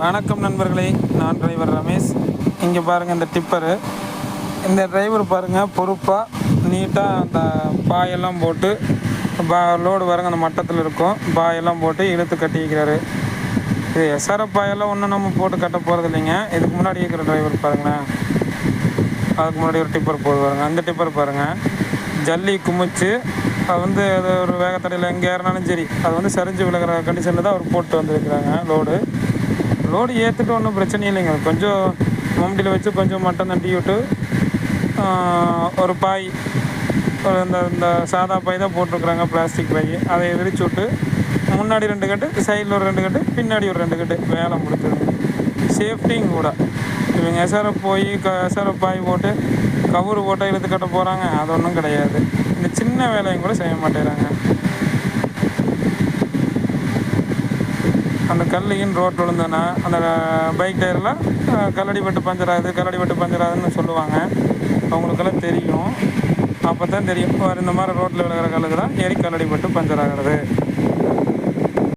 வணக்கம் நண்பர்களே, நான் டிரைவர் ரமேஷ். இங்கே பாருங்கள், இந்த டிப்பரு, இந்த டிரைவர் பாருங்கள், பொறுப்பாக நீட்டாக அந்த பாயெல்லாம் போட்டு லோடு பாருங்கள் அந்த மட்டத்தில் இருக்கும், பாயெல்லாம் போட்டு இழுத்து கட்டிக்கிறாரு. இது எஸ்ஆர்எஃப் பாயெல்லாம் ஒன்றும் நம்ம போட்டு கட்ட போகிறது இல்லைங்க. இதுக்கு முன்னாடி இருக்கிற டிரைவர் பாருங்களேன், அதுக்கு முன்னாடி ஒரு டிப்பர் போது பாருங்கள். அந்த டிப்பர் பாருங்கள், ஜல்லி குமிச்சு அது அது ஒரு வேகத்தடையில் எங்கே ஏறினாலும் சரி, அது சரிஞ்சு விழுகிற கண்டிஷனில் தான் அவர் போட்டு வந்திருக்கிறாங்க. லோடு ஏற்றுட்டு ஒன்றும் பிரச்சனை இல்லைங்க. கொஞ்சம் மம்டியில் வச்சு கொஞ்சம் மட்டம் தட்டி விட்டு ஒரு பாய், ஒரு இந்த சாதா பாய் தான் போட்டிருக்குறாங்க, பிளாஸ்டிக் பாய். அதை விரிச்சு விட்டு முன்னாடி 2 கட்டு, சைடில் ஒரு 2 கட்டு, பின்னாடி ஒரு 2 கட்டு, வேலை முடிச்சது. சேஃப்டியும் கூட. இவங்க எஸ்ஆர்எஃப் பாய் போட்டு கவுரு போட்டால் இழுத்து கட்ட போகிறாங்க, அது ஒன்றும் கிடையாது. இந்த சின்ன வேலையும் கூட செய்ய மாட்டேறாங்க. அந்த கல்லையும் ரோட்டில் விழுந்தோன்னா அந்த பைக் டயரில் கல்லடி பட்டு பஞ்சர் ஆகுதுன்னு சொல்லுவாங்க. அவங்களுக்கெல்லாம் தெரியும். அப்போ தான் தெரியும், இந்த மாதிரி ரோட்டில் விழுகிற கல்லுக்கு தான் ஏறி கல்லடி பட்டு பஞ்சர் ஆகிறது.